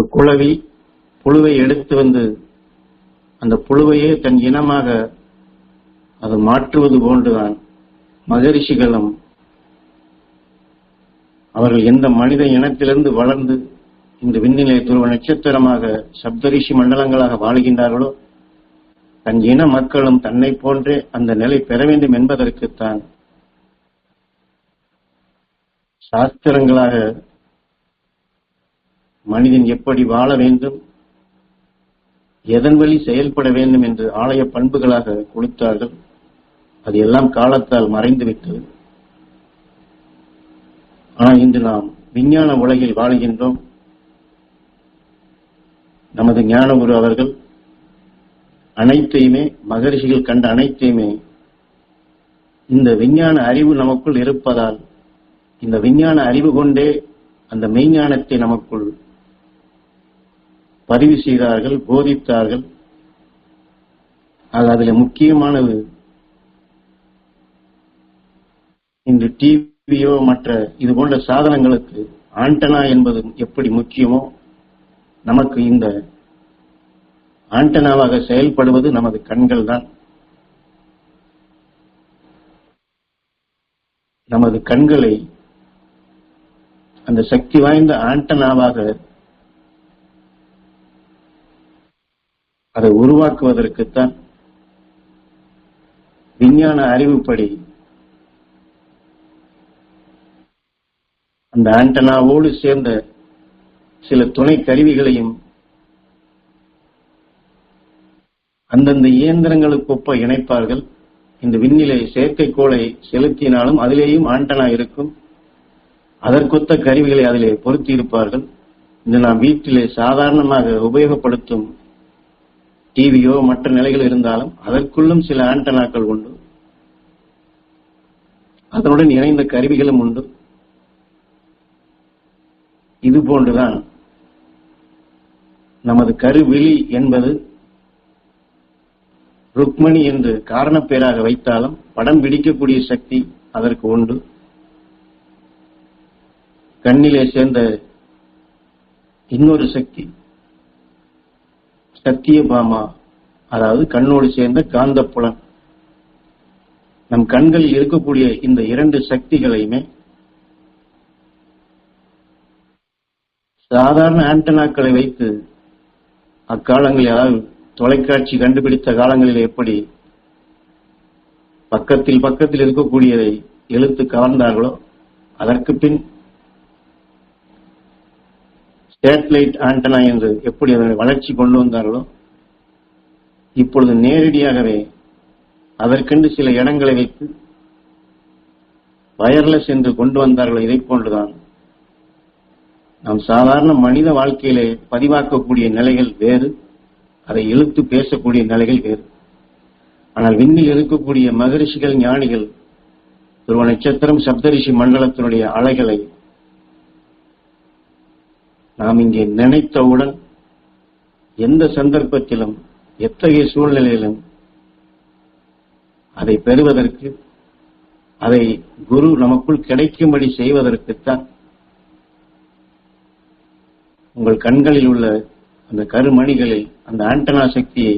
ஒரு குளவி புழுவை எடுத்து வந்து அந்த புழுவையே தன் இனமாக அது மாற்றுவது போன்றுதான் மகரிஷிகளும் அவர்கள் எந்த மனித இனத்திலிருந்து வளர்ந்து இந்த விண்ணிலே துருவ நட்சத்திரமாக சப்தரிஷி மண்டலங்களாக வாழுகின்றார்களோ தன் இன மக்களும் தன்னை போன்றே அந்த நிலை பெற வேண்டும் என்பதற்குத்தான் சாஸ்திரங்களாக மனிதன் எப்படி வாழ வேண்டும், எதன் வழி செயல்பட வேண்டும் என்று ஆலய பண்புகளாக கொடுத்தார்கள். அது எல்லாம் காலத்தால் மறைந்துவிட்டது. ஆனால் இன்று நாம் விஞ்ஞான உலகில் வாழுகின்றோம். நமது ஞானகுரு அவர்கள் அனைத்தையுமே மகரிஷிகள் கண்ட அனைத்தையுமே இந்த விஞ்ஞான அறிவு நமக்குள் இருப்பதால் இந்த விஞ்ஞான அறிவு கொண்டே அந்த மெய்ஞானத்தை நமக்குள் பதிவு செய்தார்கள், போதித்தார்கள். அதில் முக்கியமானது இன்று டிவியோ மற்ற இது போன்ற சாதனங்களுக்கு ஆண்டனா என்பது எப்படி முக்கியமோ நமக்கு இந்த ஆண்டனாவாக செயல்படுவது நமது கண்கள் தான். நமது கண்களை அந்த சக்தி வாய்ந்த ஆண்டனாவாக அதை உருவாக்குவதற்குத்தான் விஞ்ஞான அறிவுப்படி அந்த ஆண்டனாவோடு சேர்ந்த சில துணை கருவிகளையும் அந்தந்த இயந்திரங்களுக்கு ஒப்ப இணைப்பார்கள். இந்த விண்ணிலே செயற்கைக்கோளை செலுத்தினாலும் அதிலேயும் ஆண்டனா இருக்கும். அதற்கொத்த கருவிகளை அதிலே பொருத்தி இருப்பார்கள். இந்த நாம் வீட்டிலே சாதாரணமாக உபயோகப்படுத்தும் டிவியோ மற்ற நிலைகள் இருந்தாலும் அதற்குள்ளும் சில ஆண்டனாக்கள் உண்டு. அதனுடன் இணைந்த கருவிகளும் உண்டு. இது போன்றுதான் நமது கருவிழி என்பது ருக்மணி என்று காரணப்பேராக வைத்தாலும் படம் பிடிக்கக்கூடிய சக்தி அதற்கு உண்டு. கண்ணிலே சேர்ந்த இன்னொரு சக்தி சத்தியபாமா, அதாவது கண்ணோடு சேர்ந்த காந்தப்புலன். நம் கண்களில் இருக்கக்கூடிய இந்த இரண்டு சக்திகளையுமே சாதாரண ஆண்டனாக்களை வைத்து அக்காலங்களில், அதாவது தொலைக்காட்சி கண்டுபிடித்த காலங்களில் எப்படி பக்கத்தில் பக்கத்தில் இருக்கக்கூடியதை இழுத்து கவர்ந்தார்களோ அதற்கு பின் சேட்டலைட் ஆண்டனா என்று எப்படி அதனை வளர்ச்சி கொண்டு வந்தார்களோ இப்பொழுது நேரடியாகவே அதற்கென்று சில இடங்களை வைத்து வயர்லெஸ் என்று கொண்டு வந்தார்களோ இதை போன்றுதான் நாம் சாதாரண மனித வாழ்க்கையிலே பதிவாக்கக்கூடிய நிலைகள் வேறு, அதை இழுத்து பேசக்கூடிய நிலைகள் வேறு. ஆனால் விண்ணில் இருக்கக்கூடிய மகரிஷிகள் ஞானிகள் துருவ நட்சத்திரம் சப்தரிஷி மண்டலத்தினுடைய அலைகளை நாம் இங்கே நினைத்தவுடன் எந்த சந்தர்ப்பத்திலும் எத்தகைய சூழ்நிலையிலும் அதை பெறுவதற்கு, அதை குரு நமக்குள் கிடைக்கும்படி செய்வதற்குத்தான் உங்கள் கண்களில் உள்ள அந்த கருமணிகளில் அந்த ஆண்டனா சக்தியை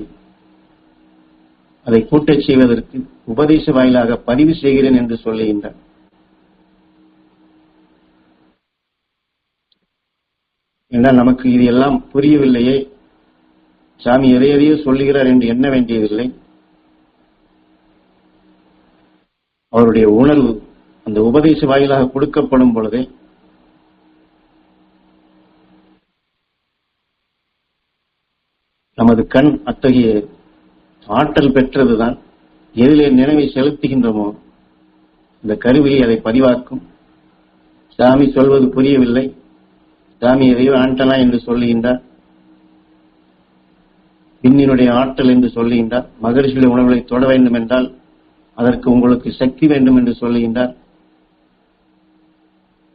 அதை கூட்டச் செய்வதற்கு உபதேச வாயிலாக பதிவு செய்கிறேன் என்று சொல்லுகின்றார். என்றால் நமக்கு இது எல்லாம் புரியவில்லையே, சாமி எதையோ சொல்லுகிறார் என்று எண்ண வேண்டியதில்லை. அவருடைய உணர்வு அந்த உபதேச வாயிலாக கொடுக்கப்படும் பொழுதே நமது கண் அத்தகைய ஆற்றல் பெற்றதுதான். எதிலே நினைவை செலுத்துகின்றோமோ இந்த கருவியை அதை பதிவாக்கும். சாமி சொல்வது புரியவில்லை, சாமி எதையோ ஆண்டனா என்று சொல்லுகின்றார், விண்ணினுடைய ஆற்றல் என்று சொல்லுகின்றார், மகரிஷியுடைய உணர்வுகளை தொட வேண்டும் என்றால் அதற்கு உங்களுக்கு சக்தி வேண்டும் என்று சொல்லுகின்றார்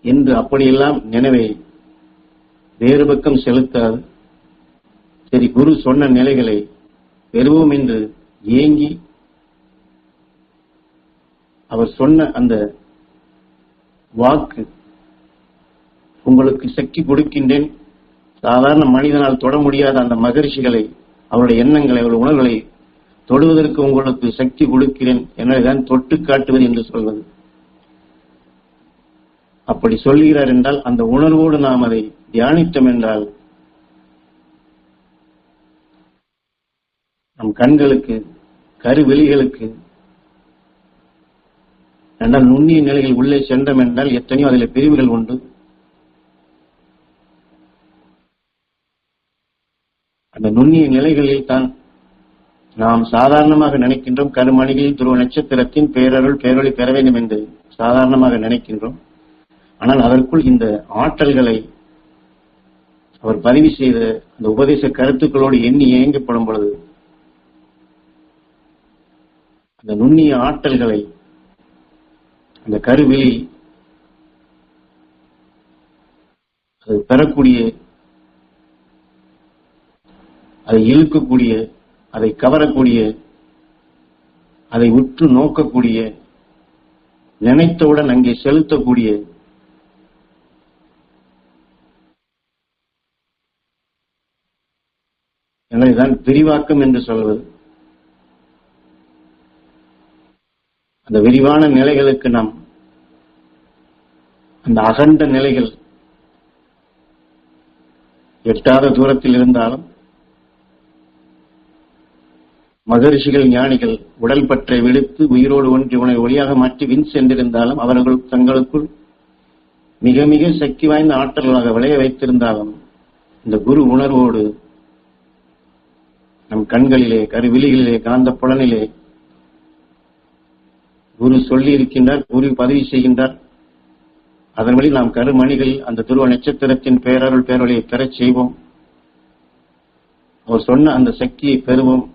என்று அப்படியெல்லாம் நினைவை வேறு பக்கம் செலுத்தாது. சரி, குரு சொன்ன நிலைகளை பெறுவோம் என்று ஏங்கி அவர் சொன்ன அந்த வாக்கு உங்களுக்கு சக்தி கொடுக்கின்றேன், சாதாரண மனிதனால் தொட முடியாத அந்த மகரிஷிகளை, அவருடைய எண்ணங்களை, அவருடைய உணர்வுகளை தொடுவதற்கு உங்களுக்கு சக்தி கொடுக்கிறேன் என்பதைதான் தொட்டு காட்டுவது என்று சொல்வது. அப்படி சொல்கிறார் என்றால் அந்த உணர்வோடு நாம் அதை தியானித்தோம் என்றால் நம் கண்களுக்கு, கருவெளிகளுக்கு என்றால் நுண்ணிய நிலைகள் உள்ளே சென்றோம் என்றால் எத்தனையோ அதில் பிரிவுகள் உண்டு. அந்த நுண்ணிய நிலைகளில் தான் நாம் சாதாரணமாக நினைக்கின்றோம், கருமணிகளில் துருவ நட்சத்திரத்தின் பேரருள் பேரொளி பெற வேண்டும் என்று சாதாரணமாக நினைக்கின்றோம். ஆனால் அதற்குள் இந்த ஆற்றல்களை அவர் பதிவு செய்த அந்த உபதேச கருத்துக்களோடு எண்ணி இயங்கப்படும் பொழுது அந்த நுண்ணிய ஆற்றல்களை அந்த கருவெளி அது பெறக்கூடிய, அதை இழுக்கக்கூடிய, அதை கவரக்கூடிய, அதை உற்று நோக்கக்கூடிய, நினைத்தவுடன் அங்கே செலுத்தக்கூடிய எனவேதான் விரிவாக்கம் என்று சொல்வது. அந்த விரிவான நிலைகளுக்கு நாம் அந்த அகண்ட நிலைகள் எட்டாத தூரத்தில் இருந்தாலும் மகரிஷிகள், ஞானிகள் உடல் பற்றை விடுத்து உயிரோடு ஒன்றி உணவை ஒளியாக மாற்றி விண் சென்றிருந்தாலும் அவர்கள் தங்களுக்குள் மிக மிக சக்தி வாய்ந்த ஆற்றல்களாக விளைய வைத்திருந்தாலும் இந்த குரு உணர்வோடு நம் கண்களிலே, கருவிழிகளிலே, காந்த புலனிலே குரு சொல்லி இருக்கின்றார், குரு பதிவு செய்கின்றார். அதன் வழி நாம் கருமணிகள் அந்த துருவ நட்சத்திரத்தின் பேரருள் பேரொழியை பெறச் செய்வோம். அவர் சொன்ன அந்த சக்தியை பெறுவோம்.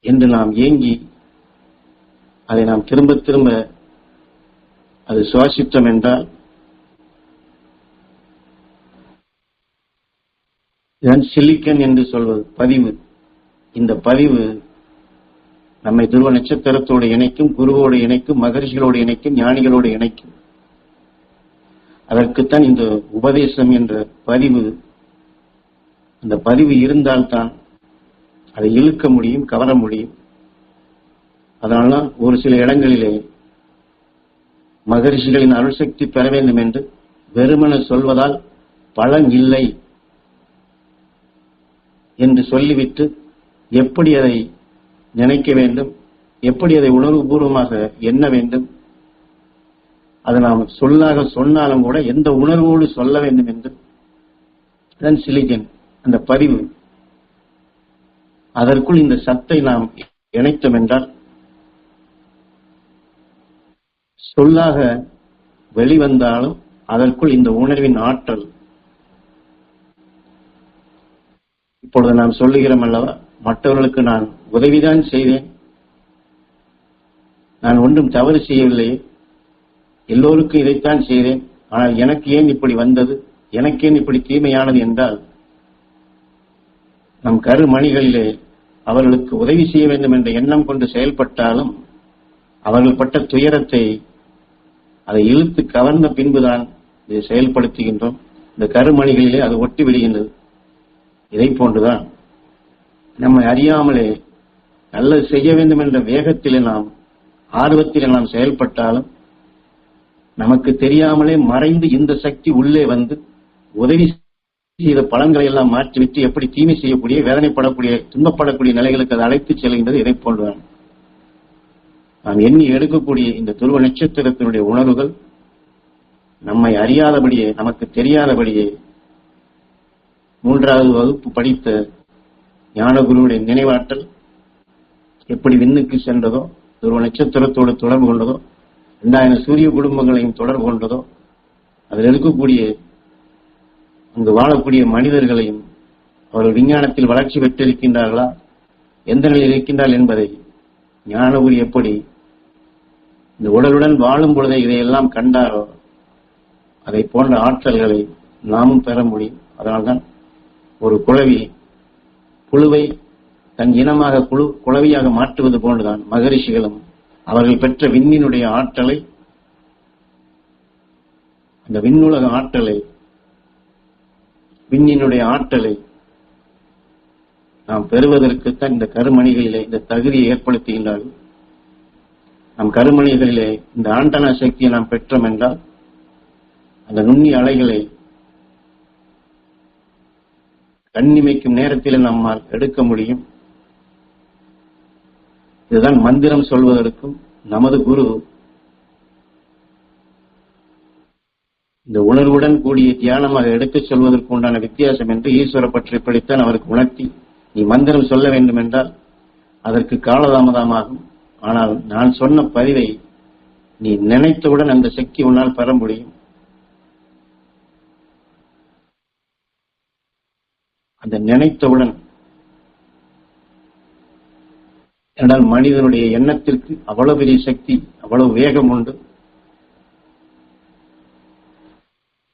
என்று நாம் ஏங்கி அதை நாம் திரும்ப திரும்ப அது சுவாசித்தோம் என்றால் இதன் சிலிக்கன் என்று சொல்வது பதிவு. இந்த பதிவு நம்மை துருவ நட்சத்திரத்தோடு இணைக்கும், குருவோடு இணைக்கும், மகரிஷிகளோடு இணைக்கும், ஞானிகளோடு இணைக்கும். அதற்குத்தான் இந்த உபதேசம் என்ற பதிவு. அந்த பதிவு இருந்தால்தான் அதை இழுக்க முடியும், கவர முடியும். அதனால்தான் ஒரு சில இடங்களிலே மகரிஷிகளின் அருள்சக்தி பெற வேண்டும் என்று வெறுமன சொல்வதால் பலன் இல்லை என்று சொல்லிவிட்டு எப்படி அதை நினைக்க வேண்டும், எப்படி அதை உணர்வுபூர்வமாக எண்ண வேண்டும், அதை நாம் சொல்லாக சொன்னாலும் கூட எந்த உணர்வோடு சொல்ல வேண்டும் என்று அதன் சிலிகன் அந்த பதிவு. அதற்குள் இந்த சத்தை நாம் இணைத்தோம் என்றால் சொல்லாக வெளிவந்தாலும் அதற்குள் இந்த உணர்வின் ஆற்றல். இப்பொழுது நாம் சொல்லுகிறோம் அல்லவா, மற்றவர்களுக்கு நான் உதவிதான் செய்தேன், நான் ஒன்றும் தவறு செய்யவில்லை, எல்லோருக்கும் இதைத்தான் செய்தேன், ஆனால் எனக்கு ஏன் இப்படி வந்தது, எனக்கு ஏன் இப்படி தீமையானது என்றால் நம் கருமணிகளிலே அவர்களுக்கு உதவி செய்ய வேண்டும் என்ற எண்ணம் கொண்டு செயல்பட்டாலும் அவர்கள் பட்ட துயரத்தை அதை இழுத்து கவர்ந்த பின்புதான் இதை செயல்படுத்துகின்றோம். இந்த கருமணிகளிலே அது ஒட்டி விடுகின்றது. இதை போன்றுதான் நம்மை அறியாமலே நல்லது செய்ய வேண்டும் என்ற வேகத்திலே நாம், ஆர்வத்திலே நாம் செயல்பட்டாலும் நமக்கு தெரியாமலே மறைந்து இந்த சக்தி உள்ளே வந்து உதவி செய்த பலன்களை எல்லாம் மாற்றிவிட்டு எப்படி தீமை செய்யக்கூடிய, வேதனைப்படக்கூடிய, துன்பப்படக்கூடிய நிலைகளுக்கு அது அழைத்துச் செல்கின்றது. இதை போன்றுதான் நாம் எண்ணி எடுக்கக்கூடிய இந்த துருவ நட்சத்திரத்தினுடைய உணர்வுகள் நம்மை அறியாதபடியே, நமக்கு தெரியாதபடியே மூன்றாவது வகுப்பு படித்த ஞானகுருவுடைய நினைவாற்றல் எப்படி விண்ணுக்கு சென்றதோ, துருவ நட்சத்திரத்தோடு தொடர்பு கொண்டதோ, 2000 சூரிய குடும்பங்களையும் தொடர்பு கொண்டதோ, அதில் இருக்கக்கூடிய அங்கு வாழக்கூடிய மனிதர்களையும் அவர்கள் விஞ்ஞானத்தில் வளர்ச்சி பெற்றிருக்கின்றார்களா, எந்த நிலையில் இருக்கின்றார்கள் என்பதை ஞானகுரு எப்படி இந்த உடலுடன் வாழும் பொழுதே இதையெல்லாம் கண்டாரோ அதை போன்ற ஆற்றல்களை நாமும் பெற முடியும். அதனால்தான் ஒரு குளவி புழுவை தன் இனமாக குளவியாக மாற்றுவது போன்றுதான் மகரிஷிகளும் அவர்கள் பெற்ற விண்ணினுடைய ஆற்றலை இந்த விண்ணுலக ஆற்றலை, விண்ணினுடைய ஆற்றலை நாம் பெறுவதற்குத்தான் இந்த கருமணிகளிலே இந்த தகுதியை ஏற்படுத்துகின்றார்கள். நம் கருமணிகளிலே இந்த ஆண்டனா சக்தியை நாம் பெற்றோம் என்றால் அந்த நுண்ணிய அலைகளை கண்ணிமைக்கும் நேரத்தில் நம்மால் எடுக்க முடியும். இதுதான் மந்திரம் சொல்வதற்கும் நமது குரு இந்த உணர்வுடன் கூடிய தியானமாக எடுத்துச் சொல்வதற்கு உண்டான வித்தியாசம் என்று ஈஸ்வர பற்றி படித்தான் அவருக்கு உணர்த்தி, நீ மந்திரம் சொல்ல வேண்டும் என்றால் அதற்கு காலதாமதமாகும். ஆனால் நான் சொன்ன பதிவை நீ நினைத்தவுடன் அந்த சக்தி உன்னால் பெற முடியும். அந்த நினைத்தவுடன், என்றால் மனிதனுடைய எண்ணத்திற்கு அவ்வளவு பெரிய சக்தி, அவ்வளவு வேகம் உண்டு.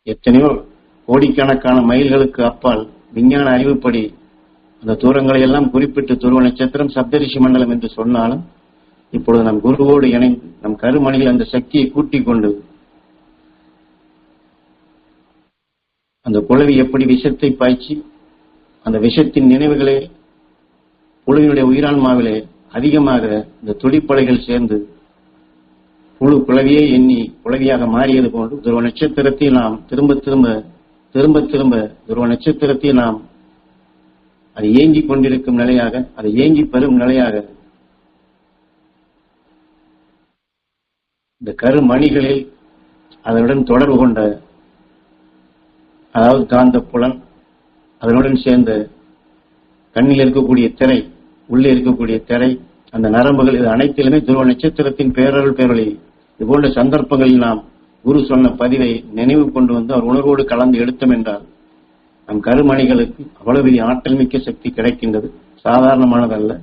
எத்தனையோ கோடிக்கணக்கான மைல்களுக்கு அப்பால் விஞ்ஞான அறிவுப்படி அந்த தூரங்களை எல்லாம் குறிப்பிட்டு துருவ நட்சத்திரம், சப்தரிஷி மண்டலம் என்று சொன்னாலும் இப்பொழுது நம் குருவோடு இணைந்து நம் கருமணியில் அந்த சக்தியை கூட்டிக் கொண்டு அந்த குளவி எப்படி விஷத்தை பாய்ச்சி அந்த விஷத்தின் நினைவுகளே புழுவினுடைய உயிரான்மாவிலே அதிகமாக இந்த துளிப்படைகள் சேர்ந்து புழு குளவியே எண்ணி குளவியாக மாறியது போன்று துருவ நட்சத்திரத்தை நாம் திரும்ப திரும்ப துருவ நட்சத்திரத்தை நாம் அதை ஏங்கிக் கொண்டிருக்கும் நிலையாக, அதை ஏங்கி பெறும் நிலையாக இந்த கருமணிகளில் அதனுடன் தொடர்பு கொண்ட, அதாவது காந்த புலன், அதனுடன் சேர்ந்த கண்ணில் இருக்கக்கூடிய திரை, உள்ளே இருக்கக்கூடிய திரை, அந்த நரம்புகள், இது அனைத்திலுமே துருவ நட்சத்திரத்தின் பேரருள் பேரொளி. இதுபோன்ற சந்தர்ப்பங்களில் நாம் குரு சொன்ன பதிவை நினைவு கொண்டு வந்து அவர் உணர்வோடு கலந்து எடுத்தோம் என்றால் நம் கருமணிகளுக்கு அவ்வளவு பெரிய ஆற்றல் மிக்க சக்தி கிடைக்கின்றது. சாதாரணமானதல்ல.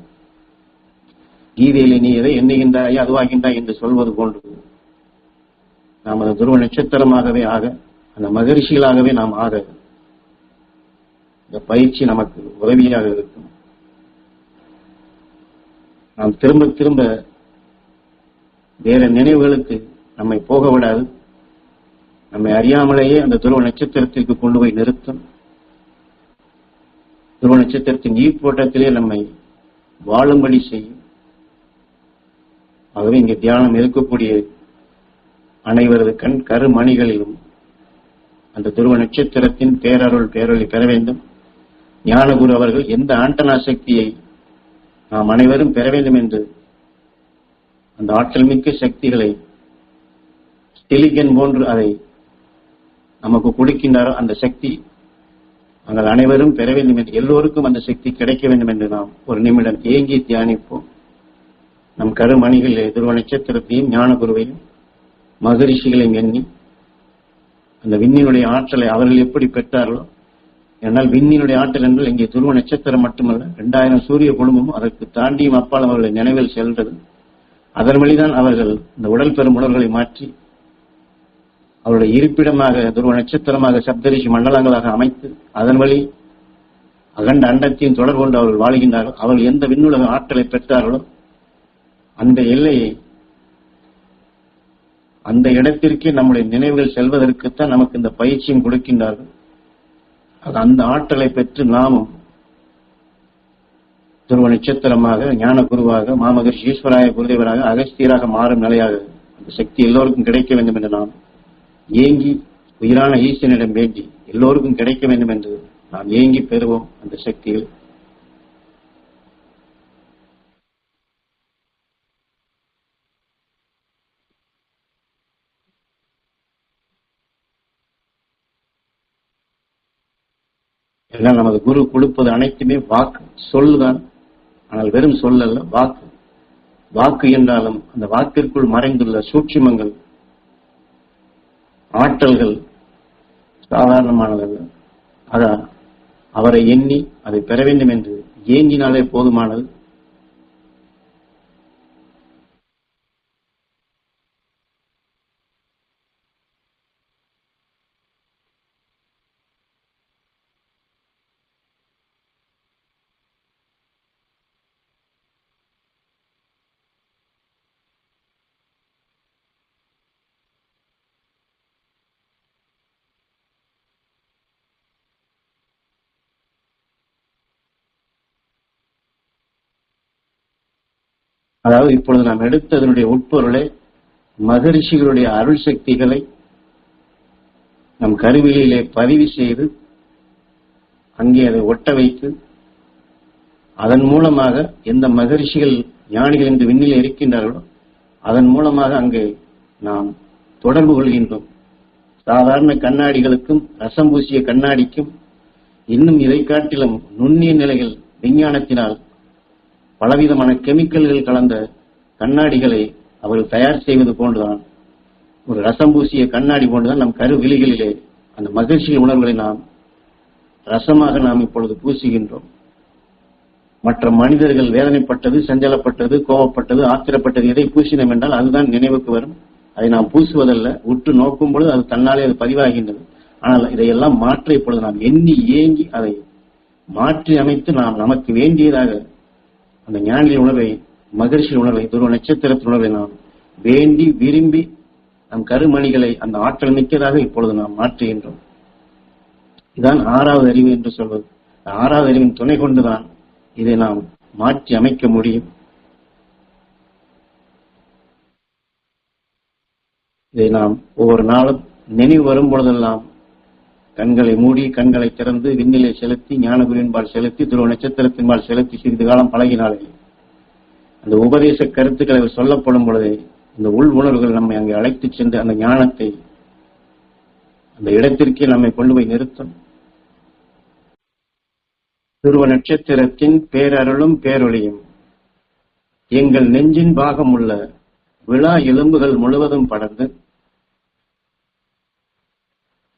கீதையிலே நீ எதை எண்ணுகின்றாயோ அதுவாகின்றாய் என்று சொல்வது போன்று நாம் அந்த துருவ நட்சத்திரமாகவே ஆக, அந்த மகரிஷிகளாகவே நாம் ஆக இந்த பயிற்சி நமக்கு உதவியாக இருக்கும். நாம் திரும்ப வேற நினைவுகளுக்கு நம்மை போக விடாது. நம்மை அறியாமலேயே அந்த துருவ நட்சத்திரத்திற்கு கொண்டு போய் நிறுத்தும். துருவ நட்சத்திரத்தின் ஈர்ப்போட்டத்திலே நம்மை வாழும்படி செய்யும். ஆகவே இங்கே தியானம் இருக்கக்கூடிய அனைவரது கருமணிகளிலும் அந்த துருவ நட்சத்திரத்தின் பேரருள் பேரொளி பெற வேண்டும். ஞானகுரு அவர்கள் எந்த ஆண்டனா சக்தியை நாம் அனைவரும் பெற வேண்டும் என்று அந்த ஆற்றல் மிக்க சக்திகளை டெலிகன் போன்று அதை நமக்கு கொடுக்கின்றாரோ அந்த சக்தி நாங்கள் அனைவரும் பெற வேண்டும் என்று, எல்லோருக்கும் அந்த சக்தி கிடைக்க வேண்டும் என்று நாம் ஒரு நிமிடம் ஏங்கி தியானிப்போம். நம் கருமணிகளிலே துருவ நட்சத்திரத்தையும் ஞானகுருவையும் மகரிஷிகளையும் எண்ணி அந்த விண்ணினுடைய ஆற்றலை அவர்கள் எப்படி பெற்றார்களோ, என்னால் விண்ணினுடைய ஆற்றல் என்றால் இங்கே துருவ நட்சத்திரம் மட்டுமல்ல, 2000 சூரிய குடும்பமும் அதற்கு தாண்டியும் அப்பால் அவர்களை நினைவில் செல்றது. அதன் வழிதான் அவர்கள் இந்த உடல் பெறும் உணர்வுகளை மாற்றி அவருடைய இருப்பிடமாக துருவ நட்சத்திரமாக சப்தரிஷி மண்டலங்களாக அமைத்து அதன் வழி அகண்ட அண்டத்தையும் தொடர்பு கொண்டு அவர்கள் வாழ்கின்றார்கள். அவர்கள் எந்த விண்ணுலக ஆற்றலை பெற்றார்களோ அந்த எல்லையை, அந்த இடத்திற்கே நம்முடைய நினைவுகள் செல்வதற்குத்தான் நமக்கு இந்த பயிற்சியும் கொடுக்கின்றார்கள். அந்த ஆற்றலை பெற்று நாமும் துருவ நட்சத்திரமாக, ஞான குருவாக, மாமகர்ஷி ஈஸ்வராய குருதேவராக, அகஸ்தியராக மாறும் நிலையாக அந்த சக்தி எல்லோருக்கும் கிடைக்க வேண்டும் என்று நாம் ஏங்கி உயிரான ஈசனிடம் வேண்டி எல்லோருக்கும் கிடைக்க வேண்டும் என்று நாம் ஏங்கி பெறுவோம் அந்த சக்திகள். எல்லாம் நமது குரு கொடுப்பது அனைத்துமே வாக்கு, சொல்லுதான். ஆனால் வெறும் சொல்லல்ல, வாக்கு. வாக்கு என்றாலும் அந்த வாக்கிற்குள் மறைந்துள்ள சூட்சுமங்கள், ஆற்றல்கள் சாதாரணமானதல்ல. அதான் அவரை எண்ணி அதை பெற வேண்டும் என்று ஏங்கினாலே போதுமானது. அதாவது இப்பொழுது நாம் எடுத்ததனுடைய உட்பொருளை மகரிஷிகளுடைய அருள் சக்திகளை நம் கருவிலே பதிவு செய்து அங்கே அதை ஒட்ட வைத்து அதன் மூலமாக எந்த மகரிஷிகள் ஞானிகள் என்று விண்ணிலே இருக்கின்றார்களோ அதன் மூலமாக அங்கே நாம் தொடர்பு கொள்கின்றோம். சாதாரண கண்ணாடிகளுக்கும் ரசம் பூசிய கண்ணாடிக்கும் இன்னும் இதை காட்டிலும் நுண்ணிய நிலைகள் விஞ்ஞானத்தினால் பலவிதமான கெமிக்கல்கள் கலந்த கண்ணாடிகளை அவர்கள் தயார் செய்வது போன்றுதான், ஒரு ரசம் பூசிய கண்ணாடி போன்றுதான் நம் கருவிழிகளிலே அந்த மகிழ்ச்சியின் உணர்வுகளை நாம் ரசமாக நாம் இப்பொழுது பூசுகின்றோம். மற்ற மனிதர்கள் வேதனைப்பட்டது, சஞ்சலப்பட்டது, கோபப்பட்டது, ஆத்திரப்பட்டது எதை பூசினோம் என்றால் அதுதான் நினைவுக்கு வரும். அதை நாம் பூசுவதல்ல, உற்று நோக்கும் பொழுது அது தன்னாலே அது பதிவாகின்றது. ஆனால் இதையெல்லாம் மாற்ற இப்பொழுது நாம் எண்ணி ஏங்கி அதை மாற்றி அமைத்து நாம் நமக்கு வேண்டியதாக அந்த ஞானிகளின் உணர்வை, மகிழ்ச்சியின் உணர்வை, துருவ நட்சத்திரத்தின் உணர்வை நாம் வேண்டி விரும்பி நம் கருமணிகளை அந்த ஆற்றல் மிக்கதாக இப்பொழுது நாம் மாற்றுகின்றோம். இதுதான் 6வது அறிவு என்று சொல்வது. 6வது அறிவின் துணை கொண்டுதான் இதை நாம் மாற்றி அமைக்க முடியும். இதை நாம் ஒவ்வொரு நாளும் நினைவு வரும் பொழுதெல்லாம் கண்களை மூடி கண்களை திறந்து விண்ணிலை செலுத்தி ஞானகுருவின்பால் செலுத்தி துருவ நட்சத்திரத்தின்பால் செலுத்தி சிறிது காலம் பழகினாலே அந்த உபதேச கருத்துக்களை சொல்லப்படும் பொழுதே இந்த உள் உணர்வுகள் நம்மை அங்கே அழைத்து சென்று அந்த ஞானத்தை அந்த இடத்திற்கே நம்மை கொண்டு போய் நிறுத்தும். துருவ நட்சத்திரத்தின் பேரருளும் பேரொளியும் எங்கள் நெஞ்சின் பாகம் உள்ள விழா எலும்புகள் முழுவதும் படர்ந்து,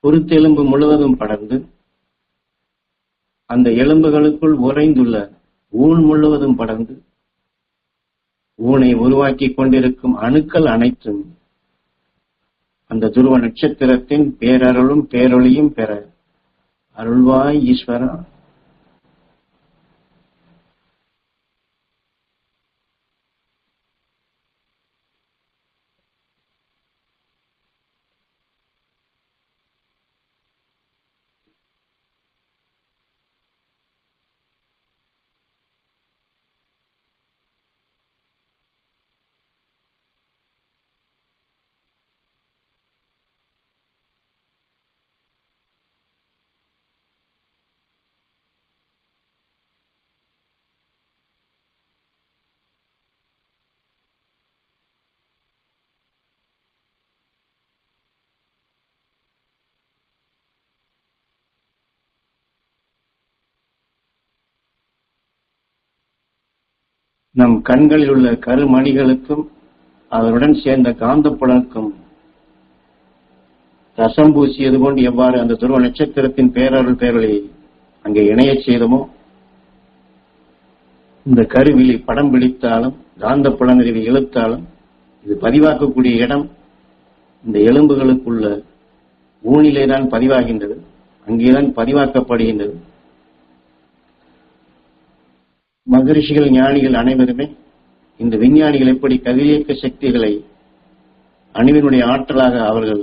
குருத்தெலும்பு முழுவதும் படர்ந்து, அந்த எலும்புகளுக்குள் உறைந்துள்ள ஊன் முழுவதும் படர்ந்து, ஊனை உருவாக்கி கொண்டிருக்கும் அணுக்கள் அனைத்தும் அந்த துருவ நட்சத்திரத்தின் பேரருளும் பேரொளியும் பெற அருள்வாய் ஈஸ்வரா. நம் கண்களில் உள்ள கருமணிகளுக்கும் அதனுடன் சேர்ந்த காந்தப்புலனுக்கும் ரசம் பூசியது கொண்டு எவ்வாறு அந்த துருவ நட்சத்திரத்தின் பேரருள் பேரொளியை அங்கே இணையச் செய்தமோ, இந்த கருவிழி படம் பிடித்தாலும் காந்த புலனறிவை இழுத்தாலும் இது பதிவாக்கக்கூடிய இடம் இந்த எலும்புகளுக்குள்ள ஊனிலேதான் பதிவாகின்றது, அங்கேதான் பதிவாக்கப்படுகின்றது. மகரிஷிகள் ஞானிகள் அனைவருமே இந்த விஞ்ஞானிகள் எப்படி கதிரியக்க சக்திகளை அணுவினுடைய ஆற்றலாக அவர்கள்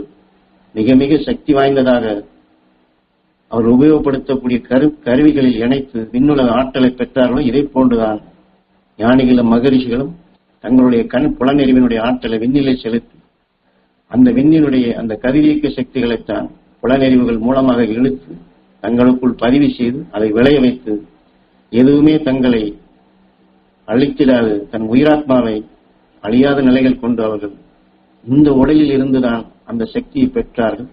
மிக மிக சக்தி வாய்ந்ததாக அவர்கள் உபயோகப்படுத்தக்கூடிய கருவிகளில் இணைத்து விண்ணுலக ஆற்றலை பெற்றார்களோ இதை போன்றுதான் ஞானிகளும் மகரிஷிகளும் தங்களுடைய கண் புலனறிவினுடைய ஆற்றலை விண்ணிலை செலுத்தி அந்த விண்ணினுடைய அந்த கதிரியக்க சக்திகளைத்தான் புலனறிவுகள் மூலமாக இழுத்து தங்களுக்குள் பதிவு செய்து அதை விளைய வைத்து எதுவுமே தங்களை அழித்திடாது தன் உயிராத்மாவை அழியாத நிலைகள் கொண்டு அவர்கள் இந்த உடலில் இருந்துதான் அந்த சக்தியை பெற்றார்கள்.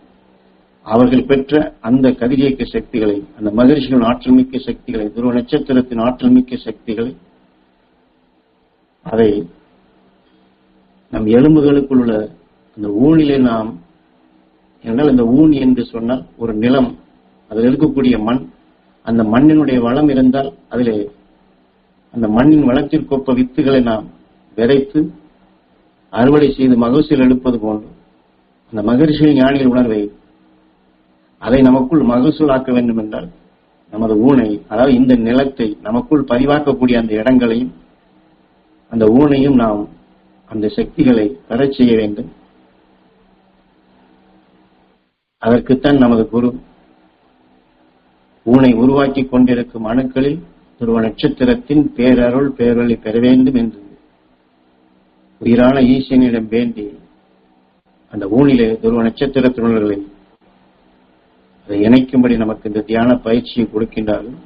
அவர்கள் பெற்ற அந்த கதிரியக்க சக்திகளை, அந்த மகரிஷிகளின் ஆற்றல் மிக்க சக்திகளை, துருவ நட்சத்திரத்தின் ஆற்றல் மிக்க சக்திகளை அதை நம் எலும்புகளுக்குள் உள்ள அந்த ஊனிலே நாம், என்றால் இந்த ஊன் என்று சொன்னால் ஒரு நிலம், அதில் இருக்கக்கூடிய மண், அந்த மண்ணினுடைய வளம் இருந்தால் அதிலே அந்த மண்ணின் வளத்திற்கொப்ப வித்துகளை நாம் விதைத்து அறுவடை செய்து மகசூல் எடுப்பது போன்று அந்த மகரிஷி ஞானிகள் உணர்வை அதை நமக்குள் மகசூலாக்க வேண்டும் என்றால் நமது ஊனை, அதாவது இந்த நிலத்தை நமக்குள் பதிவாக்கக்கூடிய அந்த இடங்களையும் அந்த ஊனையும் நாம் அந்த சக்திகளை பெறச் செய்ய வேண்டும். அதற்குத்தான் நமது குரு ஊனை உருவாக்கி கொண்டிருக்கும் அணுக்களில் துருவ நட்சத்திரத்தின் பேரருள் பேரொளி பெற வேண்டும் என்று உயிரான ஈசனிடம் வேண்டி அந்த ஊனிலே துருவ நட்சத்திரத்தினர்களை அதை இணைக்கும்படி நமக்கு இந்த தியான பயிற்சியை கொடுக்கின்றார்கள்.